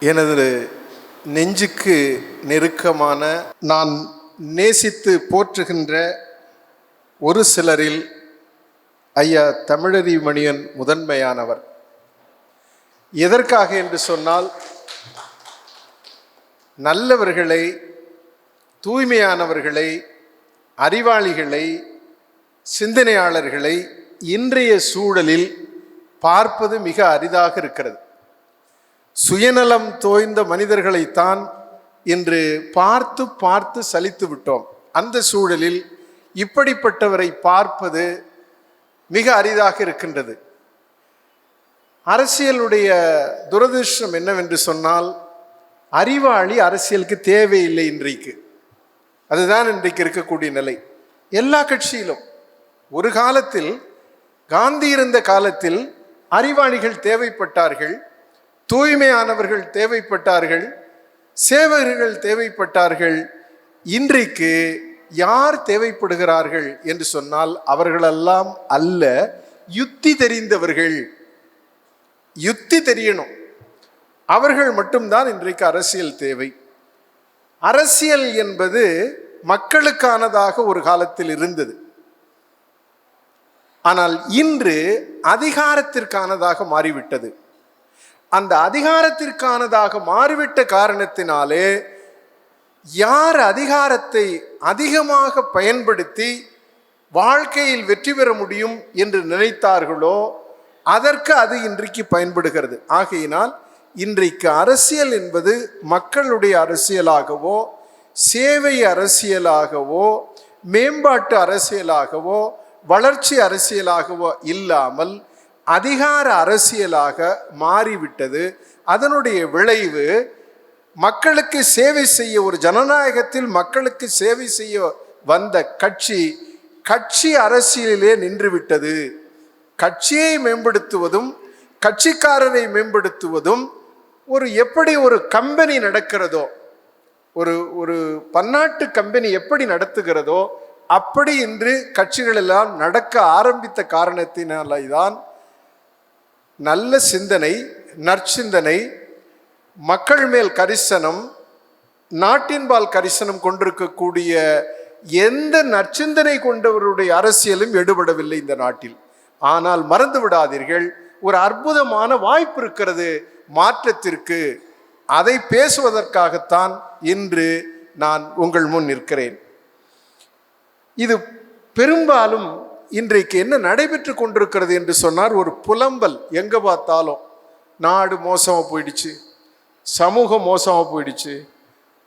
எனது நெஞ்சுக்கு நெருக்கமான, நான் நேசித்து போற்றுகின்ற ஒரு சிலரில் ஐயா தமிழறிமணியன் முதன்மையானவர். எதற்காக என்று சொன்னால், நல்லவர்களை, தூய்மையானவர்களை, அறிவாளிகளை, சிந்தனையாளர்களை இன்றைய சூழலில் பார்ப்பது மிக அரிதாக இருக்கிறது. சுயநலம் தோய்ந்த மனிதர்களைத்தான் இன்று பார்த்து பார்த்து சலித்து விட்டோம். அந்த சூழலில் இப்படிப்பட்டவரை பார்ப்பது மிக அரிதாக இருக்கின்றது. அரசியலுடைய துரதிர்ஷ்டம் என்னவென்று சொன்னால், அறிவாளி அரசியலுக்கு தேவையில்லை இன்றைக்கு. அதுதான் இன்றைக்கு இருக்கக்கூடிய நிலை. எல்லா கட்சியிலும் ஒரு காலத்தில், காந்தி இருந்த காலத்தில் அறிவாளிகள் தேவைப்பட்டார்கள், தூய்மையானவர்கள் தேவைப்பட்டார்கள், சேவகர்கள் தேவைப்பட்டார்கள். இன்றைக்கு யார் தேவைப்படுகிறார்கள் என்று சொன்னால், அவர்களெல்லாம் அல்ல, யுத்தி தெரிந்தவர்கள். யுத்தி தெரியணும், அவர்கள் மட்டும்தான் இன்றைக்கு அரசியல் தேவை. அரசியல் என்பது மக்களுக்கானதாக ஒரு காலத்தில் இருந்தது. ஆனால் இன்று அதிகாரத்திற்கானதாக மாறிவிட்டது. அந்த அதிகாரத்திற்கானதாக மாறிவிட்ட காரணத்தினாலே, யார் அதிகாரத்தை அதிகமாக பயன்படுத்தி வாழ்க்கையில் வெற்றி பெற முடியும் என்று நினைத்தார்களோ அதற்கு அது இன்றைக்கு பயன்படுகிறது. ஆகையினால் இன்றைக்கு அரசியல் என்பது மக்களுடைய அரசியலாகவோ, சேவை அரசியலாகவோ, மேம்பாட்டு அரசியலாகவோ, வளர்ச்சி அரசியலாகவோ இல்லாமல் அதிகார அரசியலாக மாறிவிட்டது. அதனுடைய விளைவு, மக்களுக்கு சேவை செய்ய, ஒரு ஜனநாயகத்தில் மக்களுக்கு சேவை செய்ய வந்த கட்சி அரசியலிலே நின்றுவிட்டது. கட்சியை மேம்படுத்துவதும் கட்சிக்காரரை மேம்படுத்துவதும் எப்படி ஒரு கம்பெனி நடக்கிறதோ, ஒரு பன்னாட்டு கம்பெனி எப்படி நடத்துகிறதோ அப்படி இன்று கட்சிகள் எல்லாம் நடக்க ஆரம்பித்த காரணத்தினாலே தான் நல்ல சிந்தனை, நற்சிந்தனை, மக்கள் மேல் கரிசனம், நாட்டின்பால் கரிசனம் கொண்டிருக்கக்கூடிய எந்த நற்சிந்தனை கொண்டவருடைய அரசியலும் எடுபடவில்லை இந்த நாட்டில். ஆனால் மறந்து விடாதீர்கள், ஒரு அற்புதமான வாய்ப்பு இருக்கிறது மாற்றத்திற்கு. அதை பேசுவதற்காகத்தான் இன்று நான் உங்கள் முன் நிற்கிறேன். இது பெரும்பாலும் இன்றைக்கு என்ன நடைபெற்று கொண்டிருக்கிறது என்று சொன்னார், ஒரு புலம்பல். எங்கே பார்த்தாலும் நாடு மோசமாக போயிடுச்சு, சமூகம் மோசமாக போயிடுச்சு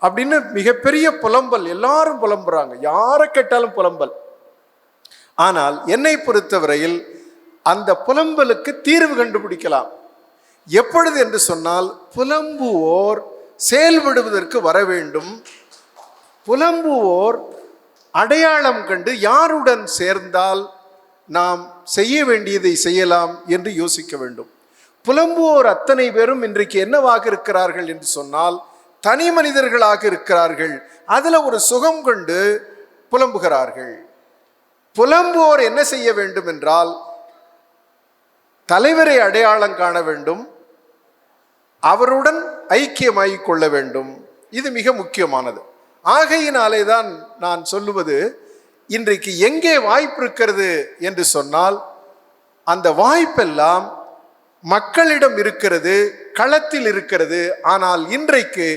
அப்படின்னு மிகப்பெரிய புலம்பல். எல்லாரும் புலம்புறாங்க, யாரை கேட்டாலும் புலம்பல். ஆனால் என்னை பொறுத்தவரையில் அந்த புலம்பலுக்கு தீர்வு கண்டுபிடிக்கலாம். எப்பொழுது என்று சொன்னால், புலம்புவோர் செயல்படுவதற்கு வர வேண்டும். புலம்புவோர் அடையாளம் கண்டு யாருடன் சேர்ந்தால் நாம் செய்ய வேண்டியதை செய்யலாம் என்று யோசிக்க வேண்டும். புலம்புவோர் அத்தனை பேரும் இன்றைக்கு என்னவாக இருக்கிறார்கள் என்று சொன்னால், தனி மனிதர்களாக இருக்கிறார்கள். அதில் ஒரு சுகம் கொண்டு புலம்புகிறார்கள். புலம்புவோர் என்ன செய்ய வேண்டும் என்றால், தலைவரை அடையாளம் காண வேண்டும், அவருடன் ஐக்கியமாகிக் கொள்ள வேண்டும். இது மிக முக்கியமானது. ஆகையினாலே தான் நான் சொல்லுவது, இன்றைக்கு எங்கே வாய்ப்பு இருக்கிறது என்று சொன்னால், அந்த வாய்ப்பெல்லாம் மக்களிடம் இருக்கிறது, களத்தில் இருக்கிறது. ஆனால் இன்றைக்கு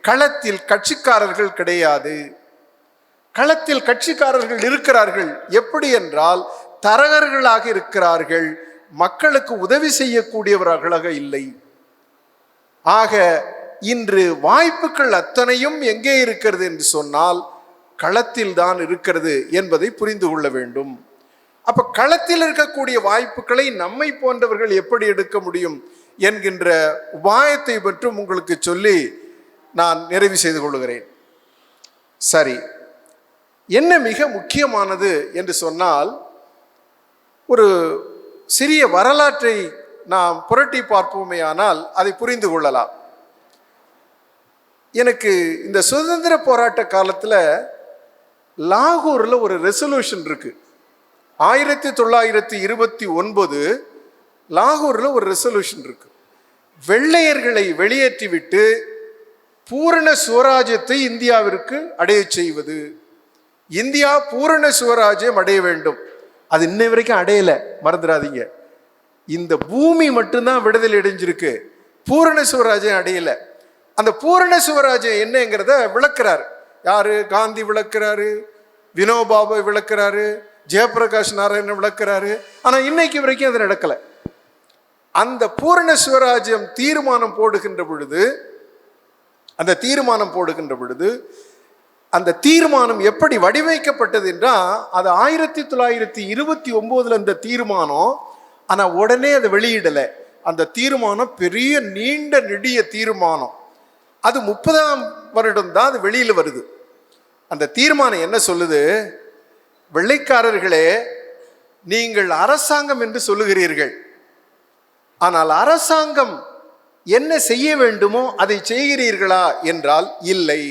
களத்தில் கட்சிக்காரர்கள் கிடையாது. களத்தில் கட்சிக்காரர்கள் இருக்கிறார்கள், எப்படி என்றால் தரகர்களாக இருக்கிறார்கள், மக்களுக்கு உதவி செய்யக்கூடியவர்களாக இல்லை. ஆக இன்று வாய்ப்புகள் அத்தனையும் எங்கே இருக்கிறது என்று சொன்னால், களத்தில் தான் இருக்கிறது என்பதை புரிந்து கொள்ள வேண்டும். அப்ப களத்தில் இருக்கக்கூடிய வாய்ப்புகளை நம்மை போன்றவர்கள் எப்படி எடுக்க முடியும் என்கின்ற உபாயத்தை பற்றும் உங்களுக்கு சொல்லி நான் நிறைவு செய்து கொள்கிறேன். சரி, என்ன மிக முக்கியமானது என்று சொன்னால், ஒரு சிறிய வரலாற்றை நாம் புரட்டி பார்ப்போமே ஆனால் அதை புரிந்து கொள்ளலாம். எனக்கு இந்த சுதந்திர போராட்ட காலத்தில் லாகூரில் ஒரு ரெசல்யூஷன் இருக்கு. 1929 லாகூரில் ஒரு ரெசல்யூஷன் இருக்கு. வெள்ளையர்களை வெளியேற்றிவிட்டு பூரண சுவராஜ்யத்தை இந்தியாவிற்கு அடைய செய்வது. இந்தியா பூரண சுவராஜ்யம் அடைய வேண்டும். அது இன்னை வரைக்கும் அடையலை, மறந்துடாதீங்க. இந்த பூமி மட்டும்தான் விடுதலை அடைஞ்சிருக்கு, பூரண சுவராஜ்யம் அடையலை. அந்த பூரண சுவராஜ்யம் என்னங்கிறத விளக்குறாரு. யாரு? காந்தி விளக்குறாரு, வினோபாபா விளக்குறாரு, ஜெயபிரகாஷ் நாராயணன் விளக்குறாரு. ஆனால் இன்னைக்கு வரைக்கும் அது நடக்கலை. அந்த பூரண சுவராஜ்யம் தீர்மானம் போடுகின்ற பொழுது அந்த தீர்மானம் எப்படி வடிவமைக்கப்பட்டது என்றால், அது 1929 அந்த தீர்மானம். ஆனால் உடனே அதை வெளியிடலை. அந்த தீர்மானம் பெரிய நீண்ட நெடிய தீர்மானம். அது 30ஆம் வருடம் தான் அது வெளியில் வருது. அந்த தீர்மானம் என்ன சொல்லுது? வெள்ளைக்காரர்களே, நீங்கள் அரசாங்கம் என்று சொல்லுகிறீர்கள், ஆனால் அரசாங்கம் என்ன செய்ய வேண்டுமோ அதை செய்கிறீர்களா என்றால் இல்லை.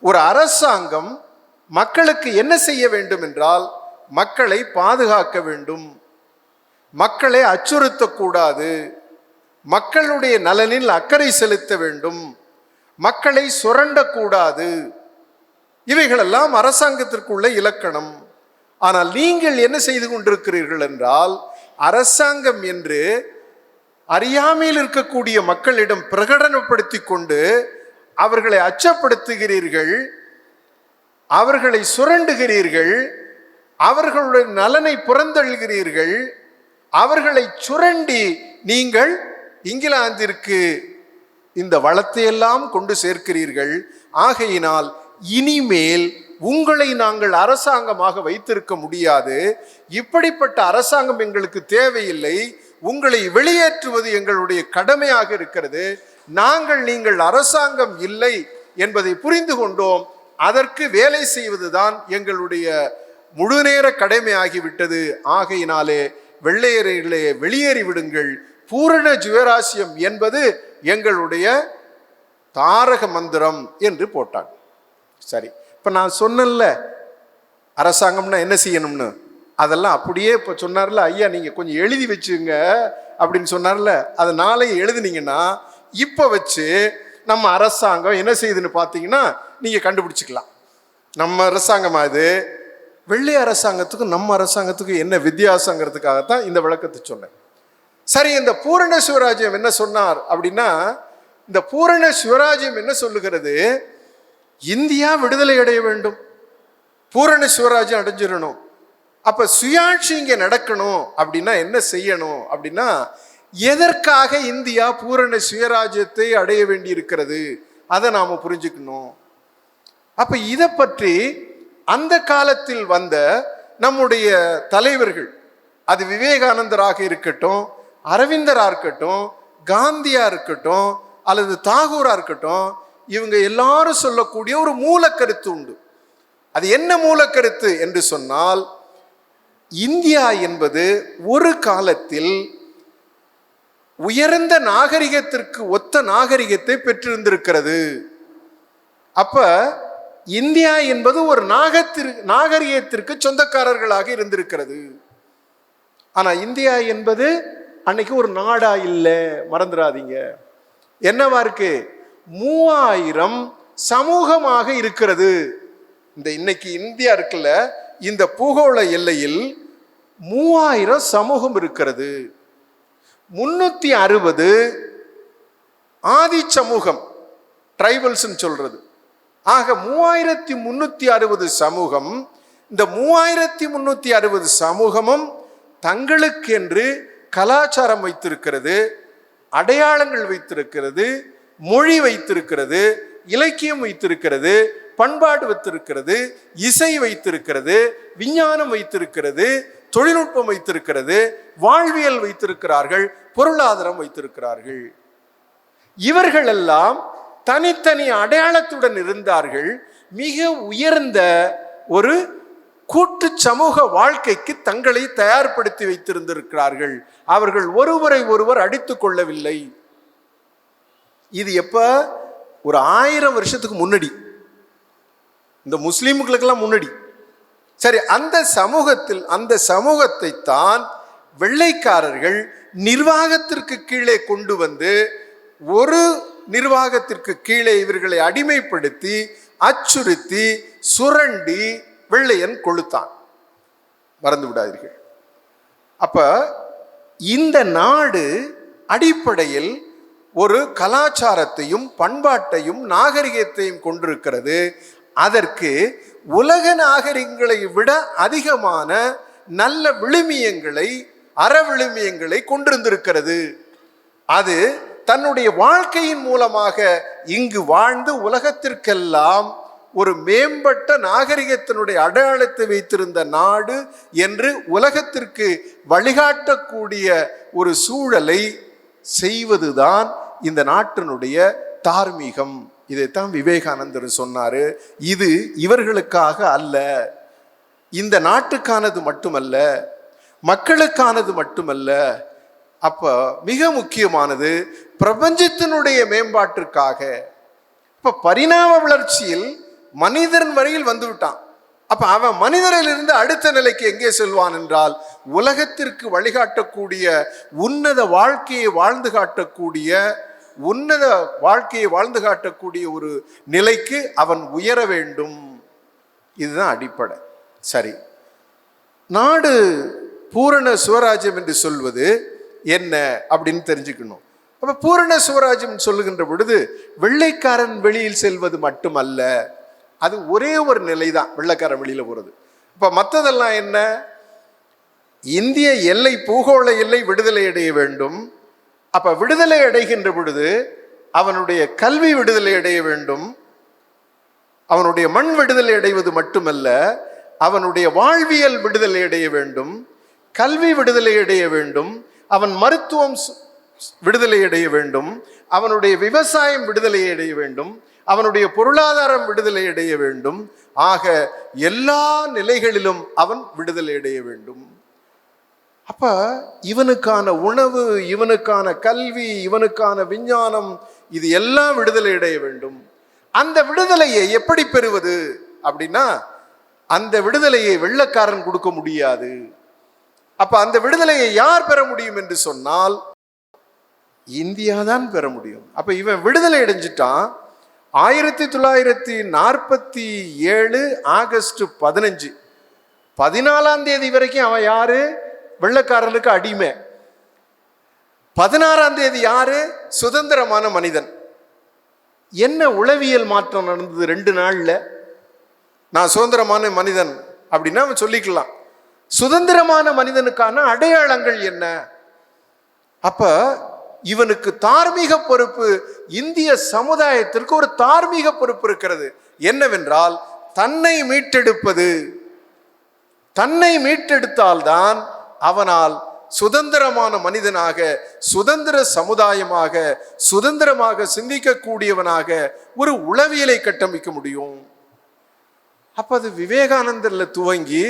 ஒரு அரசாங்கம் மக்களுக்கு என்ன செய்ய வேண்டும் என்றால், மக்களை பாதுகாக்க வேண்டும், மக்களை அச்சுறுத்தக்கூடாது, மக்களுடைய நலனில் அக்கறை செலுத்த வேண்டும், மக்களை சுரண்டக்கூடாது. இவைகளெல்லாம் அரசாங்கத்திற்குள்ள இலக்கணம். ஆனால் நீங்கள் என்ன செய்து கொண்டிருக்கிறீர்கள் என்றால், அரசாங்கம் என்று அறியாமையில் இருக்கக்கூடிய மக்களிடம் பிரகடனப்படுத்தி கொண்டு அவர்களை அச்சப்படுத்துகிறீர்கள், அவர்களை சுரண்டுகிறீர்கள், அவர்களுடைய நலனை புறந்தள்ளுகிறீர்கள். அவர்களை சுரண்டி நீங்கள் இங்கிலாந்திற்கு இந்த வளத்தையெல்லாம் கொண்டு சேர்க்கிறீர்கள். ஆகையினால் இனிமேல் உங்களை நாங்கள் அரசாங்கமாக வைத்திருக்க முடியாது, இப்படிப்பட்ட அரசாங்கம் எங்களுக்கு தேவையில்லை, உங்களை வெளியேற்றுவது எங்களுடைய கடமையாக இருக்கிறது, நீங்கள் அரசாங்கம் இல்லை என்பதை புரிந்து கொண்டோம், அதற்கு வேலை செய்வதுதான் எங்களுடைய முழுநேர கடமையாகிவிட்டது. ஆகையினாலே வெள்ளையர்களே வெளியேறி விடுங்கள், பூரண ஜுவராசியம் என்பது எங்களுடைய தாரக மந்திரம் என்று போட்டாங்க. சரி, இப்ப நான் சொன்னேன்ல அரசாங்கம்னா என்ன செய்யணும்னு, அதெல்லாம் அப்படியே இப்போ சொன்னார்ல ஐயா, நீங்க கொஞ்சம் எழுதி வச்சுங்க அப்படின்னு சொன்னார்ல, அதை நாளைக்கு எழுதுனீங்கன்னா இப்போ வச்சு நம்ம அரசாங்கம் என்ன செய்யுதுன்னு பார்த்தீங்கன்னா நீங்க கண்டுபிடிச்சிக்கலாம். நம்ம அரசாங்கம் அது வெள்ளை அரசாங்கத்துக்கும் நம்ம அரசாங்கத்துக்கும் என்ன வித்தியாசங்கிறதுக்காகத்தான் இந்த விளக்கத்தை சொன்னேன். சரி, இந்த பூரண சிவராஜ்யம் என்ன சொன்னார் அப்படின்னா, இந்த பூரண சிவராஜ்யம் என்ன சொல்லுகிறது? இந்தியா விடுதலை அடைய வேண்டும், பூரண சிவராஜ்யம் அடைஞ்சிடணும். அப்ப சுயாட்சி இங்க நடக்கணும் அப்படின்னா என்ன செய்யணும் அப்படின்னா, எதற்காக இந்தியா பூரண சுயராஜ்யத்தை அடைய வேண்டி இருக்கிறது அதை நாம புரிஞ்சுக்கணும். அப்ப இதை பற்றி அந்த காலத்தில் வந்த நம்முடைய தலைவர்கள், அது விவேகானந்தராக இருக்கட்டும், அரவிந்தரா இருக்கட்டும், காந்தியா இருக்கட்டும், அல்லது தாகூரா இருக்கட்டும், இவங்க எல்லாரும் சொல்லக்கூடிய ஒரு மூல கருத்து உண்டு. அது என்ன மூல கருத்து என்று சொன்னால், இந்தியா என்பது ஒரு காலத்தில் உயர்ந்த நாகரிகத்திற்கு ஒத்த நாகரிகத்தை பெற்றிருந்திருக்கிறது. அப்ப இந்தியா என்பது ஒரு நாகரிகத்திற்கு சொந்தக்காரர்களாக இருந்திருக்கிறது. ஆனா இந்தியா என்பது அன்னைக்கு ஒரு நாடா இல்லை, மறந்துடாதீங்க. என்னவா இருக்கு? 3000 சமூகமாக இருக்கிறது. இந்த இன்னைக்கு இந்தியா இருக்குல்ல, இந்த பூகோள எல்லையில் 3000 சமூகம் இருக்கிறது. 360 ஆதி சமூகம், ட்ரைபல்ஸ் சொல்றது. ஆக 3360 சமூகம். இந்த 3360 சமூகமும் தங்களுக்கென்று கலாச்சாரம் வைத்திருக்கிறது, அடையாளங்கள் வைத்திருக்கிறது, மொழி வைத்திருக்கிறது, இலக்கியம் வைத்திருக்கிறது, பண்பாடு வைத்திருக்கிறது, இசை வைத்திருக்கிறது, விஞ்ஞானம் வைத்திருக்கிறது, தொழில்நுட்பம் வைத்திருக்கிறது, வாழ்வியல் வைத்திருக்கிறார்கள், பொருளாதாரம் வைத்திருக்கிறார்கள். இவர்கள் எல்லாம் தனித்தனி அடையாளத்துடன் இருந்தார்கள். மிக உயர்ந்த ஒரு கூட்டு சமூக வாழ்க்கைக்கு தங்களை தயார்படுத்தி வைத்திருந்திருக்கிறார்கள். அவர்கள் ஒருவரை ஒருவர் அடித்துக் கொள்ளவில்லை. இது எப்ப? ஒரு 1000 வருஷத்துக்கு முன்னாடி, இந்த முஸ்லிம்களுக்கெல்லாம் முன்னாடி. சரி, அந்த சமூகத்தை தான் வெள்ளைக்காரர்கள் நிர்வாகத்திற்கு கீழே கொண்டு வந்து ஒரு நிர்வாகத்திற்கு கீழே இவர்களை அடிமைப்படுத்தி அச்சுறுத்தி சுரண்டி வெள்ளையன் கொளுத்தான். மறந்து விடாதீர்கள். அப்ப இந்த நாடு அடிப்படையில் ஒரு கலாச்சாரத்தையும் பண்பாட்டையும் நாகரிகத்தையும் கொண்டிருக்கிறது. அதற்கு உலக நாகரிகங்களை விட அதிகமான நல்ல விழுமியங்களை அற விழுமியங்களை கொண்டிருந்திருக்கிறது. அது தன்னுடைய வாழ்க்கையின் மூலமாக இங்கு வாழ்ந்து உலகத்திற்கெல்லாம் ஒரு மேம்பட்ட நாகரிகத்தினுடைய அடையாளத்தை வைத்திருந்த நாடு என்று உலகத்திற்கு வழிகாட்டக்கூடிய ஒரு சூழலை செய்வதுதான் இந்த நாட்டினுடைய தார்மீகம். இதைத்தான் விவேகானந்தர் சொன்னாரு. இது இவர்களுக்காக அல்ல, இந்த நாட்டுக்கானது மட்டுமல்ல, மக்களுக்கானது மட்டுமல்ல. அப்ப மிக முக்கியமானது பிரபஞ்சத்தினுடைய மேம்பாட்டிற்காக. இப்ப பரிணாம வளர்ச்சியில் மனிதன் வரையில் வந்து விட்டான். அப்ப அவன் மனிதரிலிருந்து அடுத்த நிலைக்கு எங்கே செல்வான் என்றால், உலகத்திற்கு வழிகாட்டக்கூடிய உன்னத வாழ்க்கையை வாழ்ந்து காட்டக்கூடிய ஒரு நிலைக்கு அவன் உயர வேண்டும். இதுதான் அடிப்படை. சரி, நாடு பூரண சுவராஜ்யம் என்று சொல்வது என்ன அப்படின்னு தெரிஞ்சுக்கணும். அப்ப பூரண சுவராஜ்யம் சொல்லுகின்ற பொழுது வெள்ளைக்காரன் வெளியில் செல்வது மட்டுமல்ல, அது ஒரே ஒரு நிலை தான், வெள்ளைக்காரன் வெளியில போறது. இப்ப மற்றதெல்லாம் என்ன? இந்திய எல்லை, பூகோள எல்லை விடுதலை அடைய வேண்டும். அப்ப விடுதலை அடைகின்ற பொழுது அவனுடைய கல்வி விடுதலை அடைய வேண்டும். அவனுடைய மண் விடுதலை அடைவது மட்டுமல்ல, அவனுடைய வாழ்வியல் விடுதலை அடைய வேண்டும், கல்வி விடுதலை அடைய வேண்டும், அவன் மருத்துவம் விடுதலை அடைய வேண்டும், அவனுடைய விவசாயம் விடுதலை அடைய வேண்டும், அவனுடைய பொருளாதாரம் விடுதலை அடைய வேண்டும். ஆக எல்லா நிலைகளிலும் அவன் விடுதலை அடைய வேண்டும். அப்ப இவனுக்கான உணவு, இவனுக்கான கல்வி, இவனுக்கான விஞ்ஞானம், இது எல்லாம் விடுதலை அடைய வேண்டும். அந்த விடுதலையை எப்படி பெறுவது அப்படின்னா, அந்த விடுதலையை வெள்ளைக்காரன் கொடுக்க முடியாது. அப்ப அந்த விடுதலையை யார் பெற முடியும் என்று சொன்னால் இந்தியா தான் பெற முடியும். அப்ப இவன் விடுதலை அடைஞ்சிட்டான். 1947 ஆகஸ்ட் 15 14ஆம் தேதி வரைக்கும் அவன் யாரு? வெள்ளைக்காரனுக்கு அடிமை. 16ஆம் தேதி யாரு? சுதந்திரமான மனிதன். என்ன உளவியல் மாற்றம் நடந்தது 2 நாள்ல? நான் சுதந்திரமான மனிதன் அப்படின்னா அவன் சொல்லிக்கலாம். சுதந்திரமான மனிதனுக்கான அடையாளங்கள் என்ன? அப்ப இவனுக்கு தார்மீக பொறுப்பு, இந்திய சமுதாயத்திற்கு ஒரு தார்மீக பொறுப்பு இருக்கிறது. என்னவென்றால் தன்னை மீட்டெடுப்பது. தன்னை மீட்டெடுத்தால்தான் அவனால் சுதந்திரமான மனிதனாக, சுதந்திர சமுதாயமாக, சுதந்திரமாக சிந்திக்கக்கூடியவனாக ஒரு உளவியலை கட்டமைக்க முடியும். அப்ப அது விவேகானந்தர்ல துவங்கி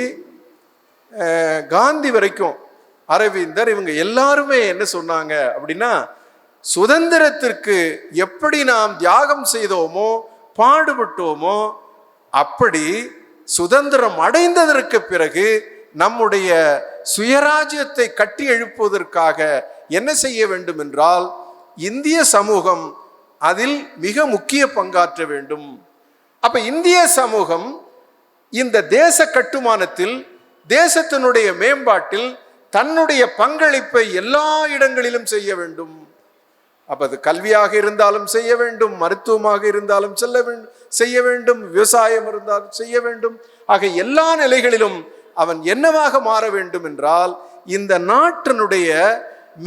காந்தி வரைக்கும், அரவிந்தர், இவங்க எல்லாருமே என்ன சொன்னாங்க அப்படின்னா, சுதந்திரத்திற்கு எப்படி நாம் தியாகம் செய்தோமோ, பாடுபட்டோமோ, அப்படி சுதந்திரம் அடைந்ததற்கு பிறகு நம்முடைய சுயராஜ்யத்தை கட்டி எழுப்புவதற்காக என்ன செய்ய வேண்டும் என்றால், இந்திய சமூகம் அதில் மிக முக்கிய பங்காற்ற வேண்டும். அப்ப இந்திய சமூகம் இந்த தேச கட்டுமானத்தில், தேசத்தினுடைய மேம்பாட்டில் தன்னுடைய பங்களிப்பை எல்லா இடங்களிலும் செய்ய வேண்டும். அப்ப அது கல்வியாக இருந்தாலும் செய்ய வேண்டும், மருத்துவமாக இருந்தாலும் செய்ய வேண்டும், விவசாயம் இருந்தாலும் செய்ய வேண்டும். ஆக எல்லா நிலைகளிலும் அவன் என்னவாக மாற வேண்டும் என்றால், இந்த நாட்டினுடைய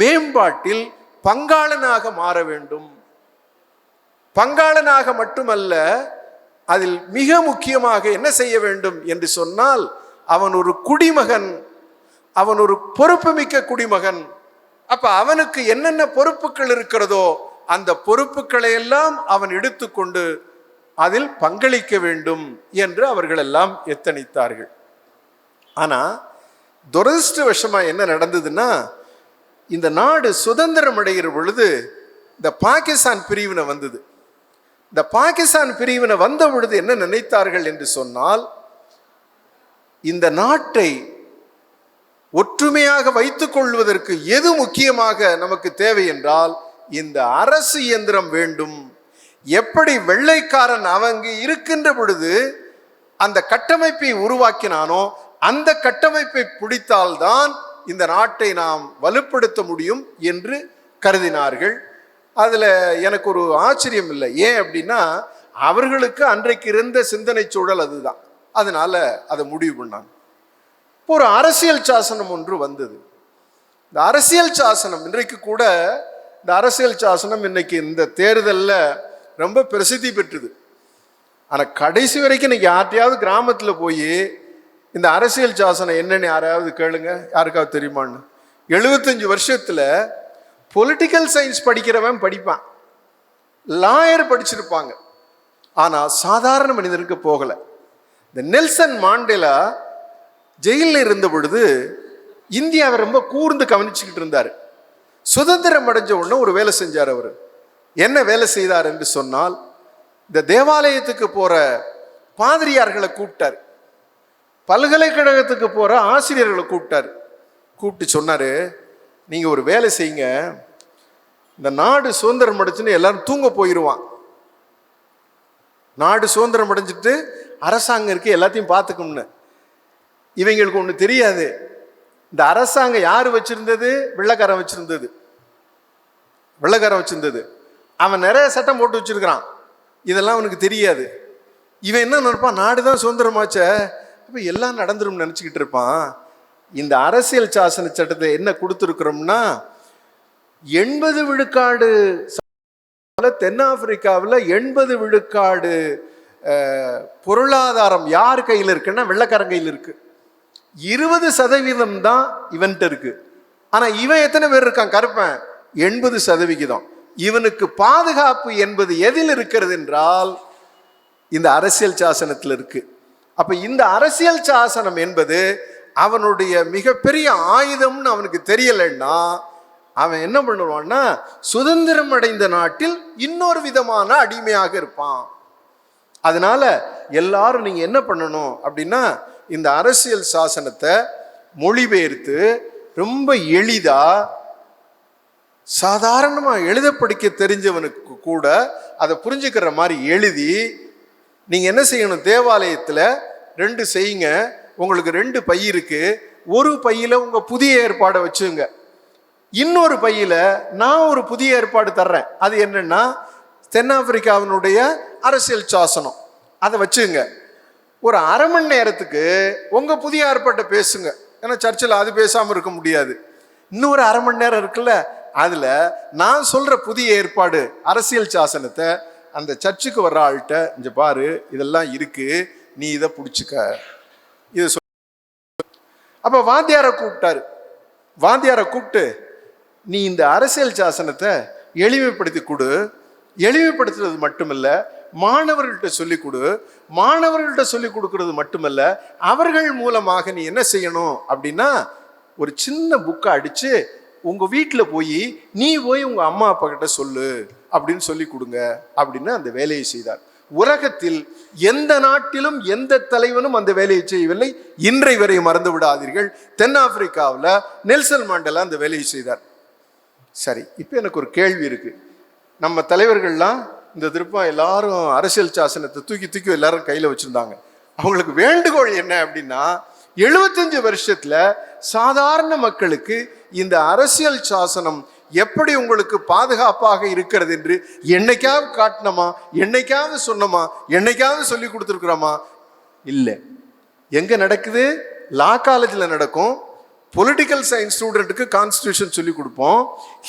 மேம்பாட்டில் பங்காளனாக மாற வேண்டும். பங்காளனாக மட்டுமல்ல, அதில் மிக முக்கியமாக என்ன செய்ய வேண்டும் என்று சொன்னால், அவன் ஒரு குடிமகன், அவன் ஒரு பொறுப்புமிக்க குடிமகன். அப்ப அவனுக்கு என்னென்ன பொறுப்புகள் இருக்கிறதோ அந்த பொறுப்புகளை எல்லாம் அவன் எடுத்துக்கொண்டு அதில் பங்களிக்க வேண்டும் என்று அவர்கள் எல்லாம் எத்தனித்தார்கள். ஆனா துரதிருஷ்டவசமா என்ன நடந்ததுன்னா, இந்த நாடு சுதந்திரம் அடைகிற பொழுது இந்த பாகிஸ்தான் பிரிவினை வந்தது. இந்த பாகிஸ்தான் பிரிவினை வந்த பொழுது என்ன நினைத்தார்கள் என்று சொன்னால், இந்த நாட்டை ஒற்றுமையாக வைத்துக் கொள்வதற்கு எது முக்கியமாக நமக்கு தேவை என்றால், இந்த அரசு இயந்திரம் வேண்டும். எப்படி வெள்ளைக்காரன் அவங்க இருக்கின்ற பொழுது அந்த கட்டமைப்பை உருவாக்கினானோ அந்த கட்டமைப்பை பிடித்தால்தான் இந்த நாட்டை நாம் வலுப்படுத்த முடியும் என்று கருதினார்கள். அதுல எனக்கு ஒரு ஆச்சரியம் இல்லை. ஏன் அப்படின்னா அவர்களுக்கு அன்றைக்கு இருந்த சிந்தனை சூழல் அதுதான். அதனால அதை முடிவு பண்ணாங்க. ஒரு அரசியல் சாசனம் ஒன்று வந்தது. இந்த அரசியல் சாசனம் இன்றைக்கு கூட இந்த அரசியல் சாசனம் இன்னைக்கு இந்த தேர்தலில் ரொம்ப பிரசித்தி பெற்றது. ஆனால் கடைசி வரைக்கும் இன்னைக்கு யார்ட்டையாவது கிராமத்தில் போய் இந்த அரசியல் சாசனம் என்னன்னு யாராவது கேளுங்க, யாருக்காவது தெரியுமான்னு. 75 வருஷத்துல பொலிட்டிக்கல் சயின்ஸ் படிக்கிறவன் படிப்பான், லாயர் படிச்சிருப்பாங்க, ஆனா சாதாரண மனிதனுக்கு போகல. இந்த நெல்சன் மாண்டேலா ஜெயிலில் இருந்த பொழுது இந்தியாவை ரொம்ப கூர்ந்து கவனிச்சுக்கிட்டு இருந்தார். சுதந்திரம் அடைஞ்ச உடனே ஒரு வேலை செஞ்சார். அவர் என்ன வேலை செய்தார் என்று சொன்னால், இந்த தேவாலயத்துக்கு போற பாதிரியார்களை கூப்பிட்டார், பல்கலைக்கழகத்துக்கு போற ஆசிரியர்களை கூப்பிட்டார். கூப்பிட்டு சொன்னாரு, நீங்க ஒரு வேலை செய்யுங்க, இந்த நாடு சுதந்திரம் அடைச்சுன்னு எல்லாரும் தூங்க போயிடுவான். நாடு சுதந்திரம் அடைஞ்சிட்டு அரசாங்கம் இருக்கு, எல்லாத்தையும் பார்த்துக்கணும்னு. இவங்களுக்கு ஒன்று தெரியாது, இந்த அரசாங்கம் யாரு வச்சிருந்தது? வெள்ளைக்காரன் வச்சிருந்தது. வெள்ளைக்காரன் வச்சிருந்தது. அவன் நிறைய சட்டம் போட்டு வச்சிருக்கிறான், இதெல்லாம் அவனுக்கு தெரியாது. இவன் என்ன நினைப்பான், நாடு தான் சுதந்திரமாச்ச, அப்போ எல்லாம் நடந்துரும் நினச்சிக்கிட்டு இருப்பான். இந்த அரசியல் சாசன சட்டத்தை என்ன கொடுத்துருக்குறோம்னா, 80 விழுக்காடு தென்னாப்பிரிக்காவில் 80 விழுக்காடு பொருளாதாரம் யார் கையில் இருக்குன்னா வெள்ளைக்காரன் கையில் இருக்கு. 20% தான் இவன்ட்டு இருக்கு. ஆனா இவன் எத்தனை பேர் இருக்கான்? கருப்பன் 80%. இவனுக்கு பாதுகாப்பு என்பது எதில் இருக்கிறது என்றால் இந்த அரசியல் சாசனத்தில் இருக்கு. அப்ப இந்த அரசியல் சாசனம் என்பது அவனுடைய மிகப்பெரிய ஆயுதம்னு அவனுக்கு தெரியலைன்னா அவன் என்ன பண்ணுவான்னா, சுதந்திரம் அடைந்த நாட்டில் இன்னொரு விதமான அடிமையாக இருப்பான். அதனால எல்லாரும் நீங்க என்ன பண்ணணும் அப்படின்னா, இந்த அரசியல் சாசனத்தை மொழிபெயர்த்து ரொம்ப எளிதா சாதாரணமா எழுத படிக்க தெரிஞ்சவனுக்கு கூட அதை புரிஞ்சுக்கிற மாதிரி எழுதி நீங்க என்ன செய்யணும், தேவாலயத்துல 2 செய்யுங்க. உங்களுக்கு 2 பை இருக்கு, ஒரு பையில உங்க புதிய ஏற்பாடை வச்சுங்க, இன்னொரு பையில நான் ஒரு புதிய ஏற்பாடு தர்றேன். அது என்னன்னா தென்னாப்பிரிக்காவினுடைய அரசியல் சாசனம், அதை வச்சுங்க. ஒரு அரை மணி நேரத்துக்கு உங்க புதிய ஏற்பாட்டை பேசுங்க. ஏன்னா சர்ச்சில் அது பேசாம இருக்க முடியாது. இன்னொரு அரை மணி நேரம் இருக்குல்ல, அதுல நான் சொல்ற புதிய ஏற்பாடு அரசியல் சாசனத்தை அந்த சர்ச்சுக்கு வர்ற ஆள்கிட்ட, இங்க பாரு இதெல்லாம் இருக்கு, நீ இதை பிடிச்சிக்க, இதை சொல். அப்ப வாத்தியாரை கூப்பிட்டாரு. வாத்தியாரை கூப்பிட்டு, நீ இந்த அரசியல் சாசனத்தை எளிமைப்படுத்தி கொடு, எளிமைப்படுத்துறது மட்டுமல்ல மாணவர்கள்ட்ட சொல்லிக் கொடு, மாணவர்கள்ட்ட சொல்லிக் கொடுக்கறது மட்டுமல்ல அவர்கள் மூலமாக நீ என்ன செய்யணும் அப்படின்னா, ஒரு சின்ன புக்கை அடிச்சு உங்க வீட்டில் போய் நீ போய் உங்க அம்மா அப்பா கிட்ட சொல்லு அப்படின்னு சொல்லி கொடுங்க அப்படின்னு அந்த வேலையை செய்தார். உலகத்தில் எந்த நாட்டிலும் எந்த தலைவனும் அந்த வேலையை செய்யவில்லை. இன்றை வரை மறந்து விடாதீர்கள், தென்னாப்பிரிக்காவில் நெல்சன் மாண்டேலா அந்த வேலையை செய்தார். சரி, இப்போ எனக்கு ஒரு கேள்வி இருக்கு. நம்ம தலைவர்கள்லாம் இந்த திருப்பம் எல்லாரும் அரசியல் சாசனத்தை தூக்கி தூக்கி எல்லாரும் கையில் வச்சிருந்தாங்க. அவங்களுக்கு வேண்டுகோள் என்ன அப்படின்னா, 75 வருஷத்துல சாதாரண மக்களுக்கு இந்த அரசியல் சாசனம் எப்படி உங்களுக்கு பாதுகாப்பாக இருக்கிறது என்று என்னைக்காவது காட்டணுமா, என்னைக்காவது சொன்னோமா, என்னைக்காவது சொல்லி கொடுத்துருக்குறோமா? இல்லை. எங்க நடக்குது? லா காலேஜில் நடக்கும். பொலிட்டிக்கல் சயின்ஸ் ஸ்டூடெண்ட்டுக்கு கான்ஸ்டியூஷன் சொல்லி கொடுப்போம்,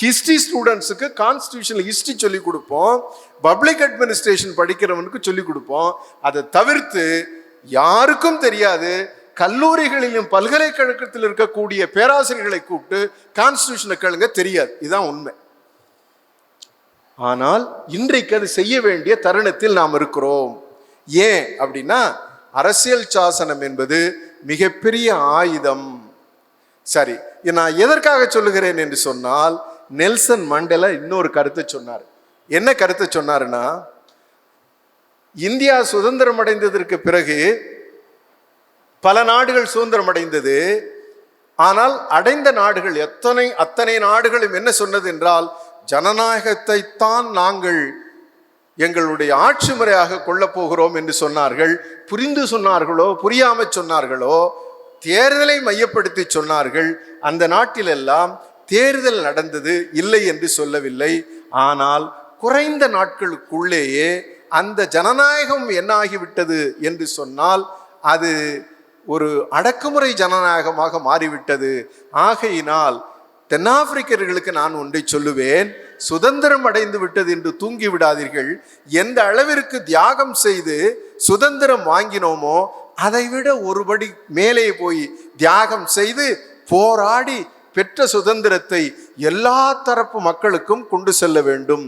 ஹிஸ்டரி ஸ்டூடெண்ட்ஸுக்கு கான்ஸ்டியூஷன் ஹிஸ்டரி சொல்லி கொடுப்போம், பப்ளிக் அட்மினிஸ்ட்ரேஷன் படிக்கிறவனுக்கு சொல்லி கொடுப்போம். அதை தவிர்த்து யாருக்கும் தெரியாது. கல்லூரிகளிலும் பல்கலைக்கழகத்தில் இருக்கக்கூடிய பேராசிரியர்களை கூப்பிட்டு கான்ஸ்டியூஷனை கேளுங்க, தெரியாது. இதுதான் உண்மை. ஆனால் இன்றைக்கு அது செய்ய வேண்டிய தருணத்தில் நாம் இருக்கிறோம். ஏன் அப்படின்னா, அரசியல் சாசனம் என்பது மிகப்பெரிய ஆயுதம். சரி, நான் எதற்காக சொல்லுகிறேன் என்று சொன்னால், நெல்சன் மண்டேலா இன்னொரு கருத்தை சொன்னார். என்ன கருத்தை சொன்னாருன்னா, இந்தியா சுதந்திரம் அடைந்ததற்கு பிறகு பல நாடுகள் சுதந்திரம் அடைந்தது. ஆனால் அடைந்த நாடுகள் அத்தனை நாடுகளும் என்ன சொன்னது என்றால், ஜனநாயகத்தைத்தான் நாங்கள் எங்களுடைய ஆட்சி முறையாக கொள்ளப் போகிறோம் என்று சொன்னார்கள். புரிந்து சொன்னார்களோ புரியாம சொன்னார்களோ, தேர்தலை மையப்படுத்தி சொன்னார்கள். அந்த நாட்டிலெல்லாம் தேர்தல் நடந்தது, இல்லை என்று சொல்லவில்லை. ஆனால் குறைந்த நாட்களுக்குள்ளேயே அந்த ஜனநாயகம் என்னாகிவிட்டது என்று சொன்னால் அது ஒரு அடக்குமுறை ஜனநாயகமாக மாறிவிட்டது. ஆகையினால் தென்னாப்பிரிக்கர்களுக்கு நான் ஒன்றை சொல்லுவேன், சுதந்திரம் அடைந்து விட்டது என்று தூங்கி விடாதீர்கள். எந்த அளவிற்கு தியாகம் செய்து சுதந்திரம் வாங்கினோமோ அதைவிட ஒருபடி மேலே போய் தியாகம் செய்து போராடி பெற்ற சுதந்திரத்தை எல்லா தரப்பு மக்களுக்கும் கொண்டு செல்ல வேண்டும்.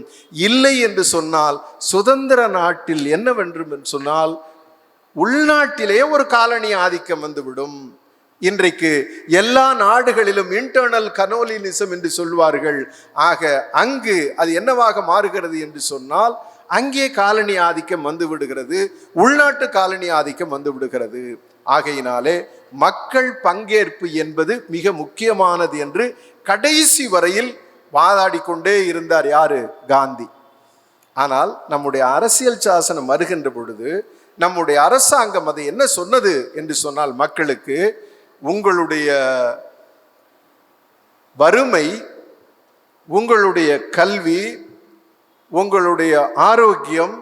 இல்லை என்று சொன்னால் சுதந்திர நாட்டில் என்னவென்று சொன்னால் உள்நாட்டிலே ஒரு காலனி ஆதிக்கம் வந்துவிடும். இன்றைக்கு எல்லா நாடுகளிலும் இன்டர்னல் கனோலினிசம் என்று சொல்வார்கள். ஆக அங்கு அது என்னவாக மாறுகிறது என்று சொன்னால் அங்கே காலனி ஆதிக்கம் வந்து விடுகிறது, உள்நாட்டு காலனி ஆதிக்கம் வந்து விடுகிறது. ஆகையினாலே மக்கள் பங்கேற்பு என்பது மிக முக்கியமானது என்று கடைசி வரையில் வாதாடி கொண்டே இருந்தார் யாரு? காந்தி. ஆனால் நம்முடைய அரசியல் சாசனம் வருகின்ற பொழுது நம்முடைய அரசாங்கம் அது என்ன சொன்னது என்று சொன்னால், மக்களுக்கு உங்களுடைய வறுமை, உங்களுடைய கல்வி, உங்களுடைய ஆரோக்கியம்,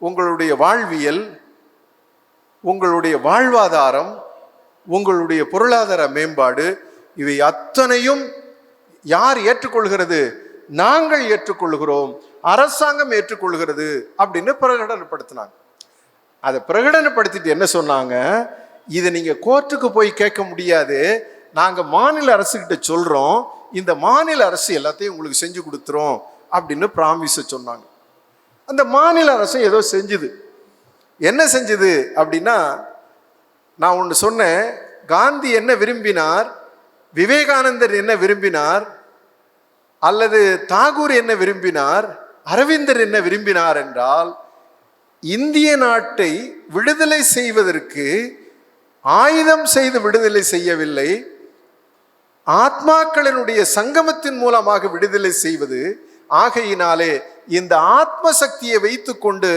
உங்களுடைய வாழ்வியல், உங்களுடைய வாழ்வாதாரம், உங்களுடைய பொருளாதார மேம்பாடு, இவை அத்தனையும் யார் ஏற்றுக்கொள்கிறது? நாங்கள் ஏற்றுக்கொள்கிறோம், அரசாங்கம் ஏற்றுக்கொள்கிறது அப்படின்னு பிரகடனப்படுத்தினாங்க. அதை பிரகடனப்படுத்திட்டு என்ன சொன்னாங்க? இதை நீங்க கோர்ட்டுக்கு போய் கேட்க முடியாது, நாங்க மாநில அரசுகிட்ட சொல்றோம், இந்த மாநில அரசு எல்லாத்தையும் உங்களுக்கு செஞ்சு கொடுத்துரும் அப்படின்னு ப்ராமிஸ் சொன்னாங்க. அந்த மாநில அரசு ஏதோ செஞ்சுது. என்ன செஞ்சது அப்படின்னா, நான் ஒன்று சொன்னேன், காந்தி என்ன விரும்பினார், விவேகானந்தர் என்ன விரும்பினார், அல்லது தாகூர் என்ன விரும்பினார், அரவிந்தர் என்ன விரும்பினார் என்றால், இந்திய நாட்டை விடுதலை செய்வதற்கு ஆயுதம் செய்து விடுதலை செய்யவில்லை, ஆத்மாக்களினுடைய சங்கமத்தின் மூலமாக விடுதலை செய்வது. ஆகையினாலே இந்த ஆத்ம சக்தியை வைத்து கொண்டு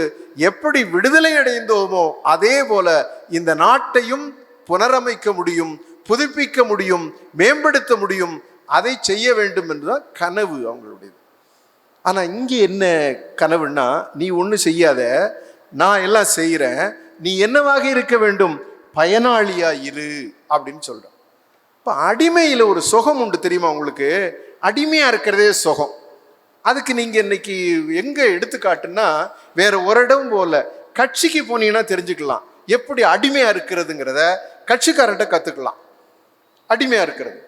எப்படி விடுதலை அடைந்தோமோ அதே போல இந்த நாட்டையும் புனரமைக்க முடியும், புதுப்பிக்க முடியும், மேம்படுத்த முடியும். அதை செய்ய வேண்டும் என்றுதான் கனவு அவங்களுடையது. ஆனா இங்கே என்ன கனவுன்னா, நீ ஒண்ணு செய்யாத, நான் எல்லாம் செய்யறேன், நீ என்னவாக இருக்க வேண்டும்? பயனாளியா இரு அப்படின்னு சொல்றேன். இப்ப அடிமையில ஒரு சுகம் உண்டு தெரியுமா உங்களுக்கு? அடிமையா இருக்கிறதே சுகம். அதுக்கு நீங்க இன்னைக்கு எங்க எடுத்துக்காட்டுன்னா, வேற ஒரு இடம் போல கட்சிக்கு போனீங்கன்னா தெரிஞ்சுக்கலாம் எப்படி அடிமையா இருக்கிறதுங்கிறத. கட்சிக்காரர்கிட்ட கத்துக்கலாம் அடிமையா இருக்கிறது.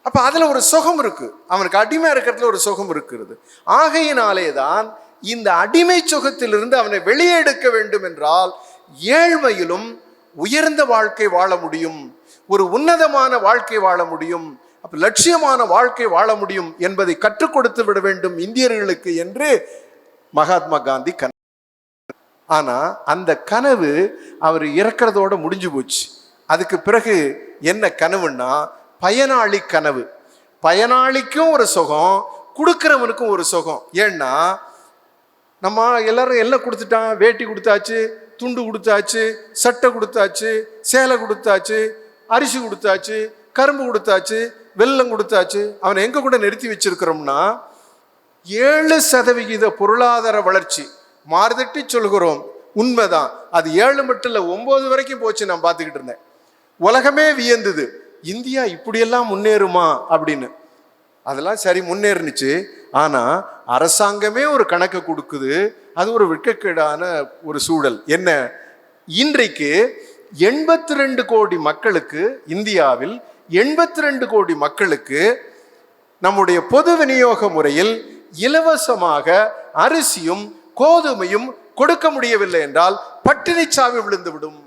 அப்ப அதுல ஒரு சுகம் இருக்கு, அவனுக்கு அடிமையா இருக்கிறதுல ஒரு சுகம் இருக்கிறது. ஆகையினாலே தான் இந்த அடிமை சுகத்திலிருந்து அவனை வெளியே எடுக்க வேண்டும் என்றால் ஏழ்மையிலும் உயர்ந்த வாழ்க்கை வாழ முடியும், ஒரு உன்னதமான வாழ்க்கை வாழ முடியும், அப்ப லட்சியமான வாழ்க்கை வாழ முடியும் என்பதை கற்றுக் கொடுத்து விட வேண்டும் இந்தியர்களுக்கு என்று மகாத்மா காந்தி கனவு. ஆனா அந்த கனவு அவர் இறக்கிறதோட முடிஞ்சு போச்சு. அதுக்கு பிறகு என்ன கனவுன்னா, பயனாளி கனவு. பயனாளிக்கும் ஒரு சுகம், கொடுக்கிறவனுக்கும் ஒரு சுகம். ஏன்னா நம்ம எல்லாரும் எல்லாம் கொடுத்துட்டான், வேட்டி கொடுத்தாச்சு, துண்டு கொடுத்தாச்சு, சட்டை கொடுத்தாச்சு, சேலை கொடுத்தாச்சு, அரிசி கொடுத்தாச்சு, கரும்பு கொடுத்தாச்சு, வெல்லம் கொடுத்தாச்சு. அவனை எங்க கூட நிறுத்தி வச்சிருக்கிறோம்னா 7% பொருளாதார வளர்ச்சி. மாறுதட்டி சொல்கிறோம், உண்மைதான். அது 7 மட்டும் இல்ல, 9 வரைக்கும் போச்சு. நான் பார்த்துக்கிட்டு இருந்தேன், உலகமே வியந்தது, இந்தியா இப்படியெல்லாம் முன்னேறுமா அப்படின்னு. அதெல்லாம் சரி முன்னேறினுச்சு. ஆனா அரசாங்கமே ஒரு கணக்கு கொடுக்குது, அது ஒரு வெட்கக்கேடான ஒரு சூழல். என்ன, இன்றைக்கு 82 கோடி மக்களுக்கு, இந்தியாவில் 82 கோடி மக்களுக்கு நம்முடைய பொது விநியோக முறையில் இலவசமாக அரிசியும் கோதுமையும் கொடுக்க முடியவில்லை என்றால் பட்டினி சாவி விழுந்து விடும்.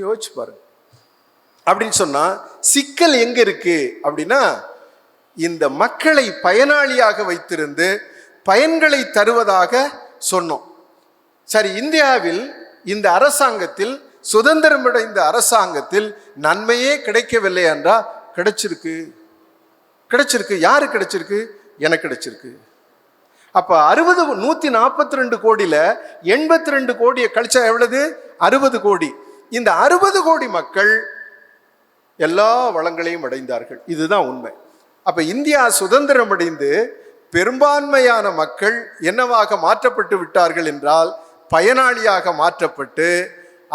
யோசிச்சு பாருங்க. அப்படின்னு சொன்னா சிக்கல் எங்க இருக்கு அப்படின்னா, இந்த மக்களை பயனாளியாக வைத்திருந்து பயன்களை தருவதாக சொன்னோம். சரி, இந்தியாவில் இந்த அரசாங்கத்தில், சுதந்திரமடைந்த அரசாங்கத்தில் நன்மையே கிடைக்கவில்லை என்றால் கிடைச்சிருக்கு. கிடைச்சிருக்கு. யாரு கிடைச்சிருக்கு? எனக்கு கிடைச்சிருக்கு. அப்ப 142 கோடியில 82 கோடியை கழிச்சா எவ்வளவு? 60 கோடி. இந்த 60 கோடி மக்கள் எல்லா வளங்களையும் அடைந்தார்கள். இதுதான் உண்மை. அப்ப இந்தியா சுதந்திரம் அடைந்து பெரும்பான்மையான மக்கள் என்னவாக மாற்றப்பட்டு விட்டார்கள் என்றால், பயனாளியாக மாற்றப்பட்டு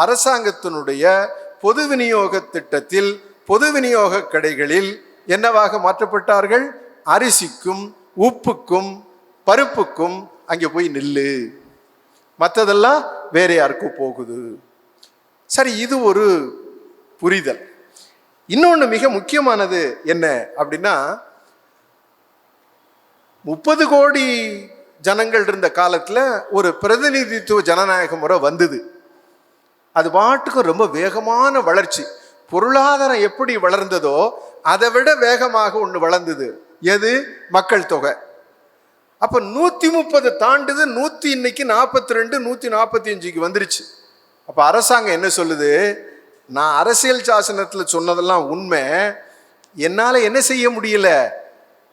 அரசாங்கத்தினுடைய பொது விநியோக திட்டத்தில், பொது விநியோக கடைகளில் என்னவாக மாற்றப்பட்டார்கள்? அரிசிக்கும் உப்புக்கும் பருப்புக்கும் அங்கே போய் நில்லு, மற்றதெல்லாம் வேற யாருக்கும் போகுது. சரி, இது ஒரு புரிதல். இன்னொன்று மிக முக்கியமானது என்ன அப்படின்னா, 30 கோடி ஜனங்கள் இருந்த காலத்தில் ஒரு பிரதிநிதித்துவ ஜனநாயக முறை வந்தது. அது பாட்டுக்கும் ரொம்ப வேகமான வளர்ச்சி. பொருளாதாரம் எப்படி வளர்ந்ததோ அதை விட வேகமாக ஒன்று வளர்ந்தது. எது? மக்கள் தொகை. அப்போ 130 தாண்டுது. இன்னைக்கு 42, 145க்கு வந்துருச்சு. அப்போ அரசாங்கம் என்ன சொல்லுது? நான் அரசியல் சாசனத்தில் சொன்னதெல்லாம் உண்மை, என்னால் என்ன செய்ய முடியல,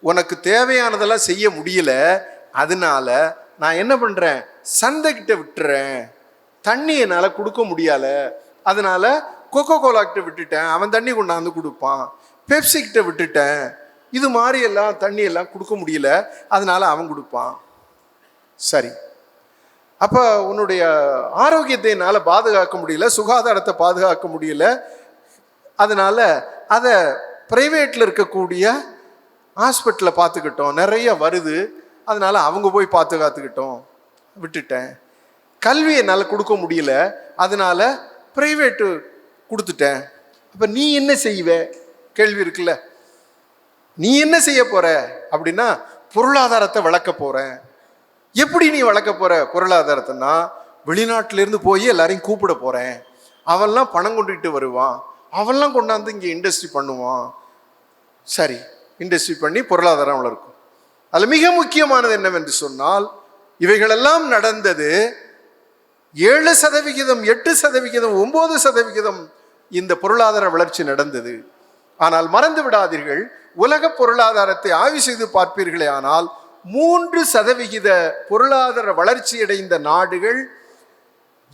உனக்கு தேவையானதெல்லாம் செய்ய முடியல, அதனால நான் என்ன பண்ணுறேன், சந்தைக்கிட்ட விட்டுறேன். தண்ணி என்னால் கொடுக்க முடியல, அதனால கொக்கோ கோலாக்கிட்ட விட்டுட்டேன், அவன் தண்ணி கொண்டாந்து கொடுப்பான். பெப்சிக்கிட்ட விட்டுட்டேன், இது மாதிரி எல்லாம் தண்ணி எல்லாம் கொடுக்க முடியல, அதனால அவன் கொடுப்பான். சரி, அப்போ உன்னுடைய ஆரோக்கியத்தை என்னால் பாதுகாக்க முடியல, சுகாதாரத்தை பாதுகாக்க முடியல, அதனால அதை பிரைவேட்டில் இருக்கக்கூடிய ஹாஸ்பிட்டலில் பார்த்துக்கிட்டோம், நிறைய வருது, அதனால அவங்க போய் பாதுகாத்துக்கிட்டோம், விட்டுட்டேன். கல்வி என்னால் கொடுக்க முடியல, அதனால பிரைவேட்டு கொடுத்துட்டேன். அப்போ நீ என்ன செய்வ? கேள்வி இருக்குல்ல. நீ என்ன செய்ய போற அப்படின்னா, பொருளாதாரத்தை வளர்க்க போறேன். எப்படி நீ வளர்க்க போற பொருளாதாரத்தைன்னா, வெளிநாட்டிலேருந்து போய் எல்லாரையும் கூப்பிட போறேன், அவன்லாம் பணம் கொண்டுகிட்டு வருவான், அவன்லாம் கொண்டாந்து இங்கே இண்டஸ்ட்ரி பண்ணுவான். சரி, இண்டஸ்ட்ரி பண்ணி பொருளாதாரம் வளர்க்கும். அதில் மிக முக்கியமானது என்னவென்று சொன்னால், இவைகளெல்லாம் நடந்தது 7%, 8%, 9% இந்த பொருளாதார வளர்ச்சி நடந்தது. ஆனால் மறந்து விடாதீர்கள், உலக பொருளாதாரத்தை ஆய்வு செய்து பார்ப்பீர்களே ஆனால் 3% பொருளாதார வளர்ச்சி அடைந்த நாடுகள்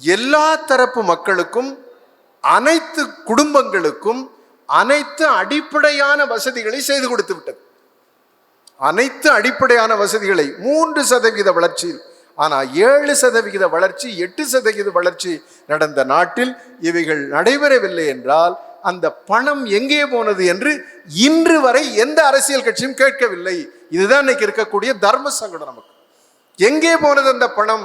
எல்லா தரப்பு மக்களுக்கும், அனைத்து குடும்பங்களுக்கும் அனைத்து அடிப்படையான வசதிகளை செய்து கொடுத்து விட்டது. அனைத்து அடிப்படையான வசதிகளை 3% வளர்ச்சியில். ஆனால் 7% வளர்ச்சி, 8% வளர்ச்சி நடந்த நாட்டில் இவைகள் நடைபெறவில்லை என்றால் அந்த பணம் எங்கே போனது என்று இன்று வரை எந்த அரசியல் கட்சியும் கேட்கவில்லை. இதுதான் இன்னைக்கு இருக்கக்கூடிய தர்ம சங்கடம். நமக்கு எங்கே போனது அந்த பணம்